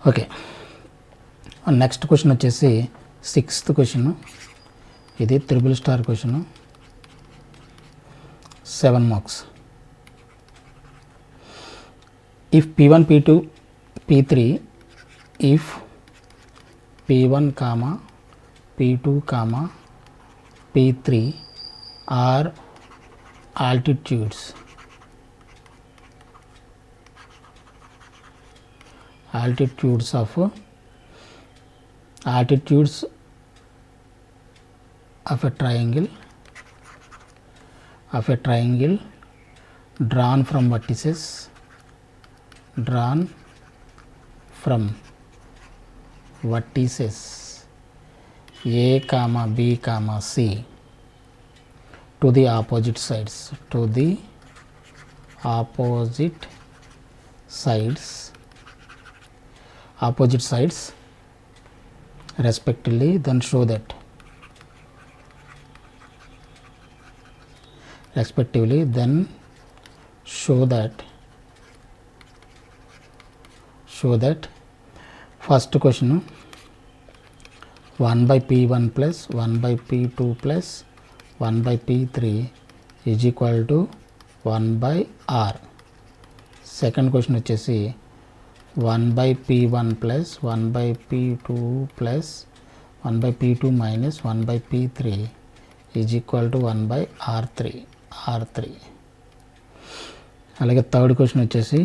Okay, next question వచ్చేసి 6th question. ఇది triple star question, 7 marks. If P1 P2 P3 if P1 comma P2 comma P3 are altitudes of a triangle drawn from vertices A comma B comma C to the opposite sides respectively, then show that first question 1 by P1 plus 1 by P2 plus 1 by P3 is equal to 1 by R. Second question వచ్చేసి 1 by P1 plus 1 by P2 plus 1 by P2 minus 1 by P3 is equal to 1 by R3. అలాగే third question వచ్చేసి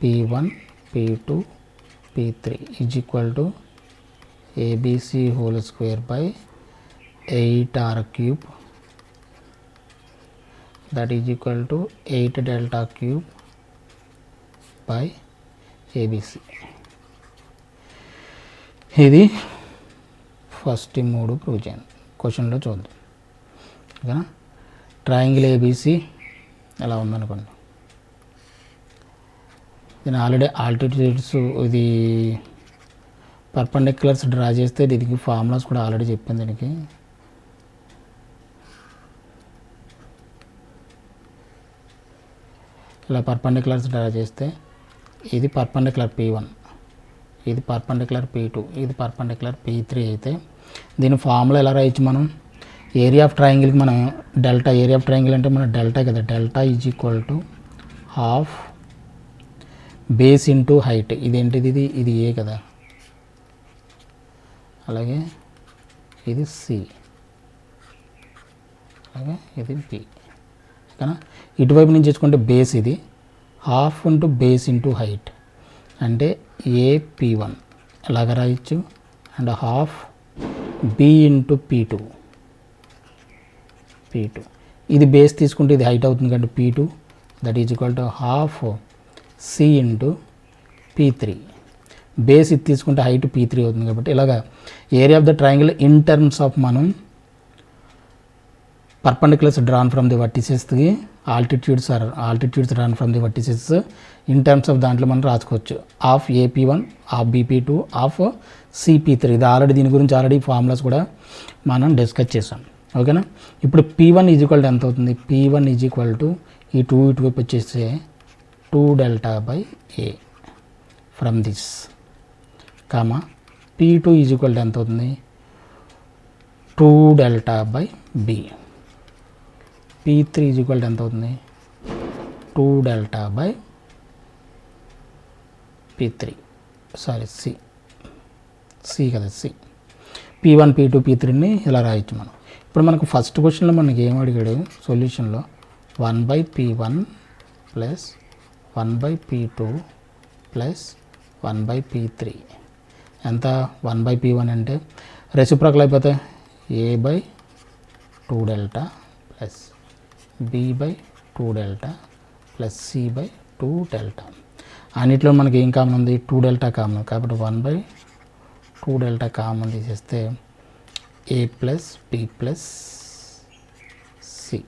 P1 P2 P3 is equal to ABC whole square by 8R cube, that is equal to 8 delta cube by ABC. ఇది first 3 prove చేయండి. క్వశ్చన్లో చూద్దాం. ఓకేనా, triangle ABC ఎలా ఉందనుకోండి. దీని ఆల్రెడీ ఆల్టిట్యూడ్స్, ఇది పర్పెండిక్యులర్స్ డ్రా చేస్తే దీనికి ఫార్ములాస్ కూడా ఆల్రెడీ చెప్పింది. దీనికి ఇలా పర్పెండిక్యులర్స్ డ్రా చేస్తే ఇది పర్పెండిక్యులర్ P1, ఇది పర్పెండిక్యులర్ P2, ఇది పర్పెండిక్యులర్ P3 అయితే దీని ఫార్ములా ఎలా రాయొచ్చు మనం? ఏరియా ఆఫ్ ట్రయాంగిల్కి మనం డెల్టా, ఏరియా ఆఫ్ ట్రయాంగిల్ అంటే మన డెల్టా కదా, delta is equal to half base into height. ఇదేంటిది? ఇది ఏ కదా, అలాగే ఇది సి, అలాగే ఇది బి. ఓకేనా, ఇటువైపు నుంచి తెచ్చుకుంటే బేస్, ఇది half into base into height అంటే AP1 ఎలాగ రాయొచ్చు, and half B into P2. ఇది బేస్ తీసుకుంటే ఇది హైట్ అవుతుంది కాబట్టి P2, that is equal to half C into P3. Base ఇది తీసుకుంటే హైట్ P3 అవుతుంది కాబట్టి ఇలాగా area of the triangle in terms of మనం పర్పెండిక్యులర్స్ డ్రాన్ ఫ్రమ్ ది వర్టిసెస్కి altitudes drawn from the vertices in terms of దాంట్లో మనం రాసుకోవచ్చు. Of AP1, of BP2, of CP3. ఇది ఆల్రెడీ దీని గురించి ఆల్రెడీ ఫార్ములాస్ కూడా మనం డిస్కస్ చేసాం. ఓకేనా, ఇప్పుడు P1 ఈజ్ ఈక్వల్ టు ఎంత అవుతుంది? P1 ఈజ్ ఈక్వల్ టు ఈ 2 ఇటువైపు వచ్చేస్తే 2 delta by A from this comma P2 is equal టు ఎంత అవుతుంది? 2 delta by B. P3 is equal టు ఎంత అవుతుంది? 2 delta by P3, sorry C కదా, C. P1 P2 P3ని ఇలా రాయొచ్చు మనం. ఇప్పుడు మనకు ఫస్ట్ క్వశ్చన్లో మనకి ఏం అడిగాడు సొల్యూషన్లో? 1 by P1 plus 1 by P2 plus 1 by P3 ఎంత? 1 by P1 అంటే రెసిప్రోకల్ అయిపోతే A by 2 delta plus B by 2 delta plus C by 2 delta. అన్నిట్లో మనకి ఏం కామన్ ఉంది? 2 delta కామన్ కాబట్టి 1 by 2 delta కామన్ తీసేస్తే A plus B plus C.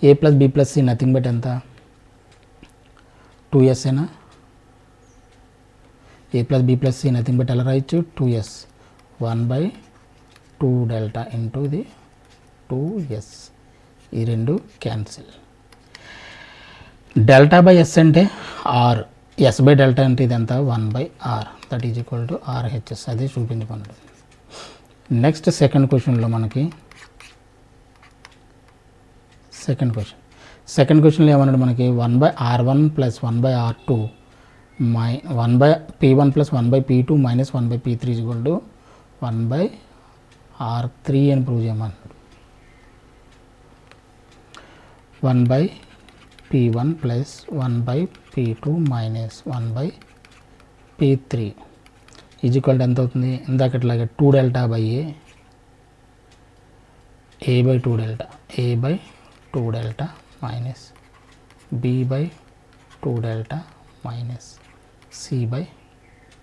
A plus B plus C nothing but ఎంత? 2s ఏనా? A plus B plus C nothing but ఎలా రాయొచ్చు? 2s. 1 by 2 delta ఇంటూ ఇది 2s. ఈ రెండు క్యాన్సిల్. డెల్టా బై ఎస్ అంటే R, yes by delta అంటే ఇదంతా 1/r that is equal to RHS అదే చూపించమన్నాడు. నెక్స్ట్ సెకండ్ క్వశ్చన్లో మనకి సెకండ్ క్వశ్చన్లో ఏమన్నాడు మనకి 1/r1 plus 1/r2 1/p1 plus 1/p2 minus 1/p3 is equal to 1/r3 అని ప్రూవ్ చేయమన్నాడు. 1/p1 plus 1/p2 minus 1/p3 is equal టు ఎంత అవుతుంది? ఇందాకట్లాగే 2 delta by a by 2 delta minus b by 2 delta minus c by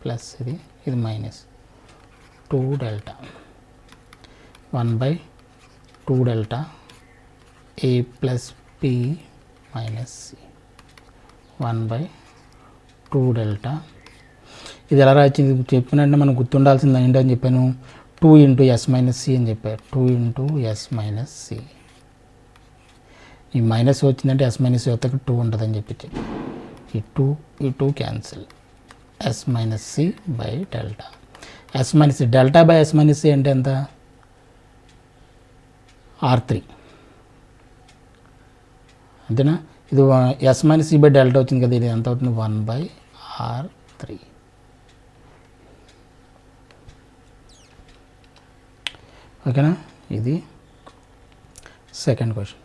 plus ఇది minus 2 delta 1/2 delta a plus p minus c 1/2 delta. ఇది ఎలా రాయించింది చెప్పినట్టు మనం గుర్తుండాల్సింది ఏంటని చెప్పాను, 2 ఇంటూ ఎస్ మైనస్ సి అని చెప్పారు. 2 ఇంటూ ఎస్ మైనస్ సి, ఈ మైనస్ వచ్చిందంటే ఎస్ మైనస్ సి వద్దకు 2 ఉంటుందని చెప్పించి ఈ 2 cancel. S minus C by delta. S minus C delta by S minus C అంటే ఎంత? R3 అంతేనా? ఇది S minus C by delta వచ్చింది కదా, ఇది ఎంత అవుతుంది? 1/R3. ఓకేనా? ఇది సెకండ్ క్వశ్చన్.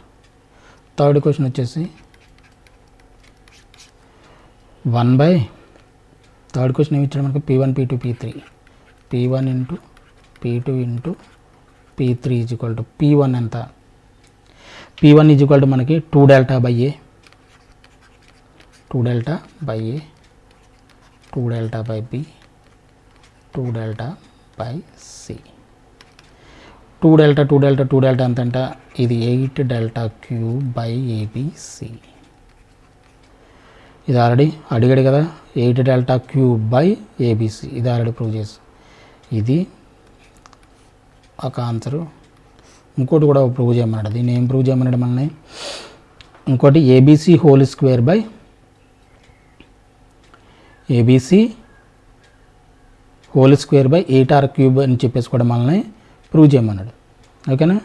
థర్డ్ క్వశ్చన్ వచ్చేసి థర్డ్ క్వశ్చన్ ఏమి ఇచ్చాడు మనకు? P1 P2 P3 P1 into P2 into P3 is equal to P1 ఎంత? P1 ఈజ్ ఈక్వల్ టు మనకి 2 delta by A 2 delta by A 2 delta by B 2 delta by C. 2 delta ఎంతంట? ఇది 8 delta cube by ABC. ఇది already అడిగాడు కదా, 8 delta cube by ABC. ఇది already prove చేసి, ఇది ఒక ఆన్సరు. ఇంకోటి కూడా ప్రూవ్ చేయమన్నాడు. దీన్ని ఏం ప్రూవ్ చేయమన్నాడు మనల్ని? ఇంకోటి ABC whole square by ABC whole square by 8R cube అని చెప్పేసి కూడా మనల్ని ప్రూవ్ చేయమన్నాడు. ఓకేనా?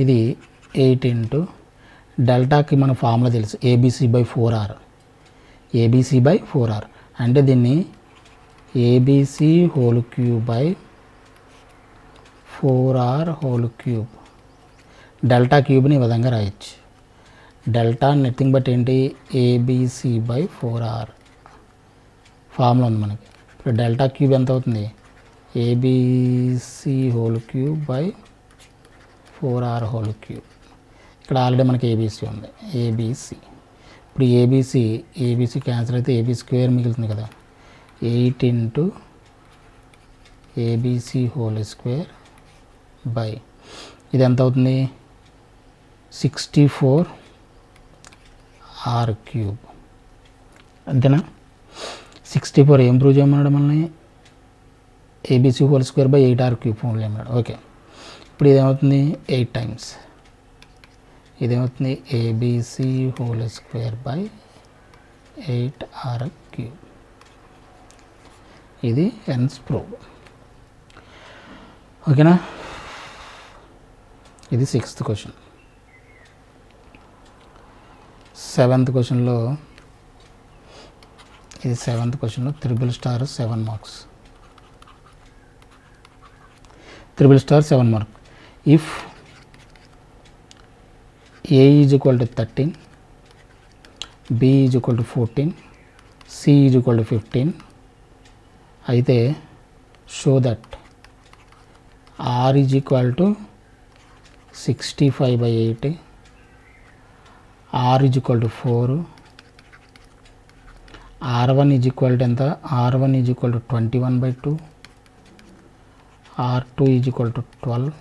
ఇది 8 ఇంటూ డెల్టాకి మన ఫార్ములా తెలుసు, ABC by 4R. ABC by 4R అంటే దీన్ని ABC whole cube by 4R whole cube. Delta క్యూబ్ని ఈ విధంగా రాయొచ్చు. డెల్టా నథింగ్ బట్ ఏంటి? ABC బై 4R ఫార్ములా ఉంది మనకి. ఇప్పుడు డెల్టా క్యూబ్ ఎంత అవుతుంది? ABC whole cube by 4R whole cube. ఇక్కడ ఆల్రెడీ మనకి ABC ఉంది, ABC. ఇప్పుడు ABC క్యాన్సిల్ అయితే AB స్క్వేర్ మిగులుతుంది కదా. 8 into ABC whole square by ఇది ఎంత అవుతుంది? 64R cube. అంతేనా? 64 ఏం ప్రూవ్ చేయమన్నాడు మనల్ని? ABC whole square by 8R cube prove చేయమన్నాడు. ఓకే, ఇప్పుడు ఇదేమవుతుంది? 8 టైమ్స్. ఇదేమవుతుంది? ABC whole square by 8R cube. ఇది ఎన్స్ ప్రూవ్. ఓకేనా? ఇది 6th క్వశ్చన్. 7th క్వశ్చన్లో triple star 7 marks. Triple star 7 mark. If A is equal to 13, B is equal to 14, C is equal to 15 అయితే show that R is equal to 65/8, R is equal to 4, R1 is equal టు ఎంత? R1 is equal to 21/2, R2 is equal to 12,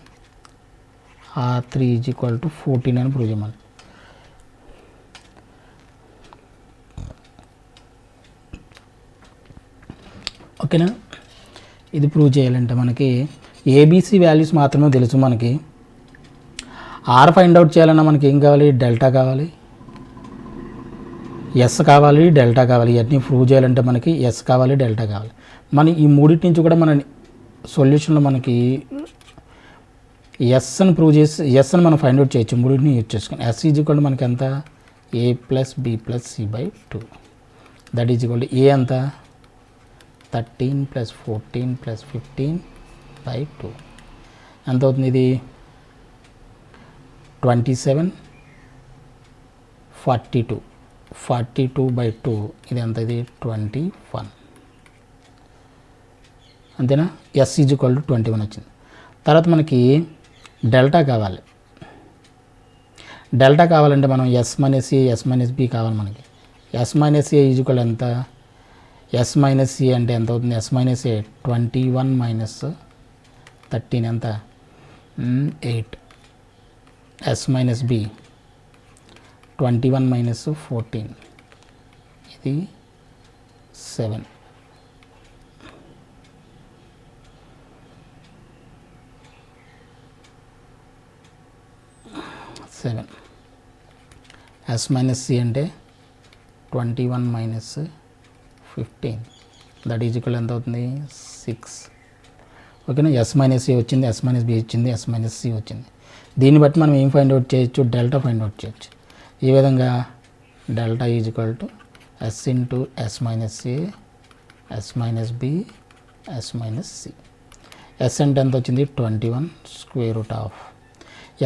R3 is equal to 14 అని prove చేయమని. ఓకేనా? ఇది prove చేయాలంటే మనకి ABC values మాత్రమే తెలుసు. మనకి ఆర్ ఫైండ్ అవుట్ చేయాలన్నా మనకి ఏం కావాలి, డెల్టా కావాలి, ఎస్ కావాలి, డెల్టా కావాలి. ఇవన్నీ ప్రూవ్ చేయాలంటే మనకి ఎస్ కావాలి, డెల్టా కావాలి. మన ఈ మూడింటి నుంచి కూడా మన సొల్యూషన్లో మనకి ఎస్ అని ప్రూవ్ చేసి ఎస్ అని మనం ఫైండ్ అవుట్ చేయొచ్చు. మూడింటిని యూజ్ చేసుకుని ఎస్ ఈజ్ ఈక్వల్ టు మనకి ఎంత, A plus B plus C by 2. That is equal to A ఎంత 13 ప్లస్ 14 ప్లస్ 15 బై 2. ఎంత అవుతుంది ఇది 27, 42 బై 2 ఇది ఎంత, ఇది 21. అంతేనా. ఎస్ ఈజ్ ఈక్వల్ టు 21 వచ్చింది. తర్వాత మనకి డెల్టా కావాలి. డెల్టా కావాలంటే మనం S minus A S minus B కావాలి మనకి. S minus A is equal ఎంత, ఎస్ మైనస్ ఏ అంటే ఎంత అవుతుంది, ఎస్ మైనస్ ఏ 21 మైనస్ 13 ఎంత 8. ఎస్ మైనస్ బి 21 మైనస్ 14 ఇది 7. ఎస్ మైనస్ సి అంటే 21 మైనస్ 15 దట్ ఈజ్ ఈక్వల్ ఎంత అవుతుంది 6. ఓకేనా. ఎస్ మైనస్ ఏ వచ్చింది, ఎస్ మైనస్ బి వచ్చింది, ఎస్ మైనస్ సి వచ్చింది. దీన్ని బట్టి మనం ఏం ఫైండ్ అవుట్ చేయొచ్చు, డెల్టా ఫైండ్ అవుట్ చేయొచ్చు. ఈ విధంగా delta is equal to S into S minus A S minus B S minus C. S అంటే ఎంత వచ్చింది 21 square root of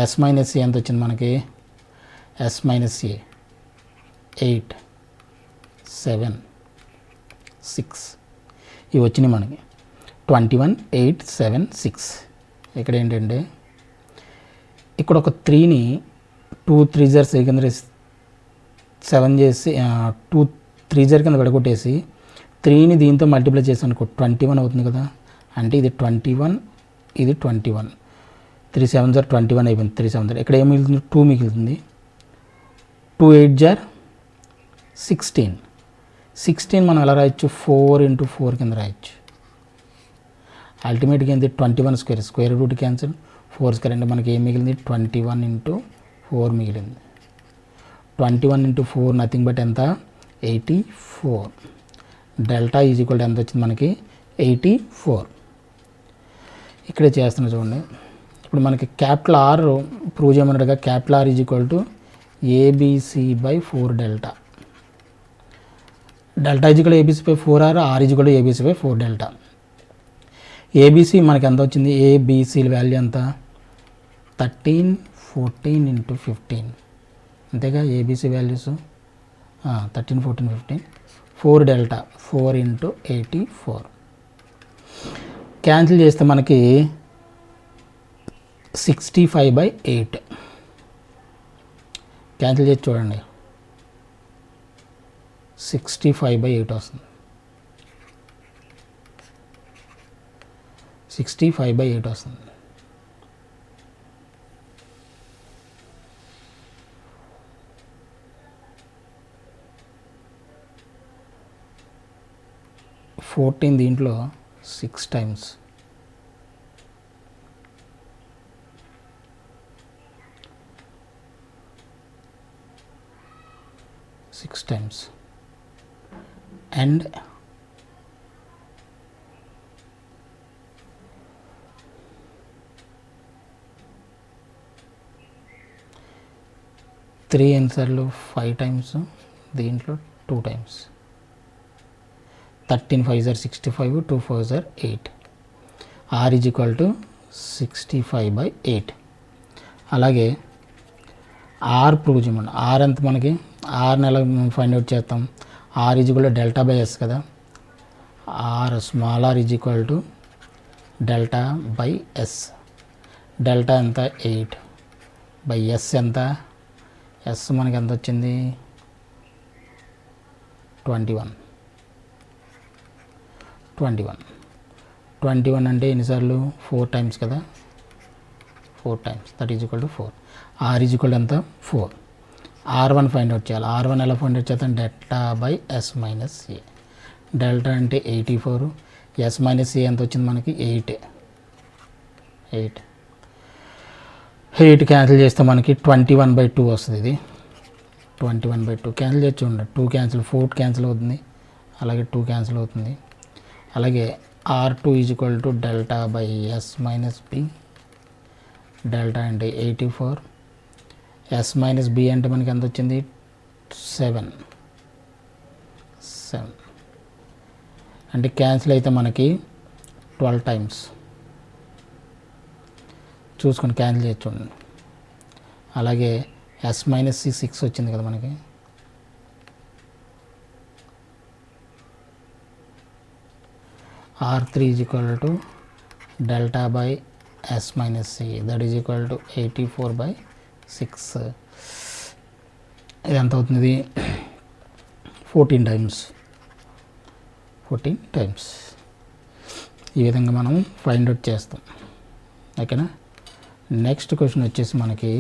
S minus C ఎంత వచ్చింది మనకి, ఎస్ మైనస్ ఏ 8 7 6 ఇవి వచ్చినాయి మనకి 21 8 7 6. ఇక్కడ ఏంటంటే ఇక్కడ ఒక 3ని 2 3 కింద 7 చేసి 2 3 కింద విడగొట్టేసి 3ని దీంతో మల్టిప్లై చేసి అనుకో 21 అవుతుంది కదా. అంటే ఇది 21 ఇది 21 3 7 21 అయిపోయింది. 3 7 ఇక్కడ ఏం మిగులుతుంది 2 మిగులుతుంది. 2 8 16 మనం ఎలా రాయొచ్చు 4 ఇంటూ 4 కింద రాయొచ్చు. అల్టిమేట్గా ఏంటి 21 స్క్వేర్ రూట్ క్యాన్సిల్ 4 స్క్వేర్ అంటే మనకి ఏం మిగిలింది 21 ఇంటూ 4 మిగిలింది. 21 ఇంటూ 4 నథింగ్ బట్ ఎంత 84. డెల్టా ఈజ్ ఈక్వల్ టు ఎంత వచ్చింది మనకి 84. ఇక్కడే చేస్తున్నా చూడండి. ఇప్పుడు మనకి క్యాపిటల్ ఆర్ ప్రూవ్ చేయమన్నట్టుగా capital R is equal to ABC by 4 delta. Delta is equal ABC by 4 R is equal ABC by 4 delta. ABC మనకి ఎంత వచ్చింది, ఏబిసి వాల్యూ ఎంత 13 14 ఇంటూ 15 అంతేగా ABC values 13 14 15. 4 delta 4 into 84 cancel చేస్తే మనకి 65/8 cancel చేసి చూడండి 65/8 వస్తుంది. 65/8 వస్తుంది. దీంట్లో 6 టైమ్స్ 6 times and త్రీ ఎన్నిసార్లు 5 times దీంట్లో 2 times 13 5 65 2 4 8 r is equal to 65/8. అలాగే ఆర్ ప్రూవ్ చేయమని ఆర్ ఎంత మనకి ఆర్ని ఎలా ఫైండ్ అవుట్ చేస్తాం R is equal to delta by S కదా R small R is equal to delta by S delta ఎంత 8 బై ఎస్ ఎంత ఎస్ మనకి ఎంత వచ్చింది 21 అంటే ఎన్నిసార్లు 4 times కదా 4 times that is equal to 4 R is equal ఎంత 4 R1 ఫైండ్ అవుట్ చేయాలి R1 ఎలా ఫైండ్ అవుట్ చేస్తాం delta by S minus A delta అంటే 84 ఎస్ మైనస్ సి ఎంత వచ్చింది మనకి 8 క్యాన్సిల్ చేస్తే మనకి 21/2 వస్తుంది. ఇది 21/2 క్యాన్సిల్ చేసి చూడండి. 2 క్యాన్సిల్ 4 క్యాన్సిల్ అవుతుంది, అలాగే 2 క్యాన్సిల్ అవుతుంది. అలాగే R2 equal to delta by S minus B. Delta అంటే 84, ఎస్ మైనస్ బి అంటే మనకి ఎంత వచ్చింది 7 అంటే క్యాన్సిల్ అయితే మనకి 12 టైమ్స్ చూసుకొని క్యాన్సిల్ చేసి చూడండి. అలాగే ఎస్ మైనస్ సి 6 వచ్చింది కదా మనకి. R3 is equal to delta by S minus C, that is equal to 84/6. ఇది ఎంత అవుతుంది? 14 టైమ్స్. ఈ విధంగా మనం ఫైండ్ అవుట్ చేస్తాం. ఓకేనా. నెక్స్ట్ క్వశ్చన్ వచ్చేసి మనకి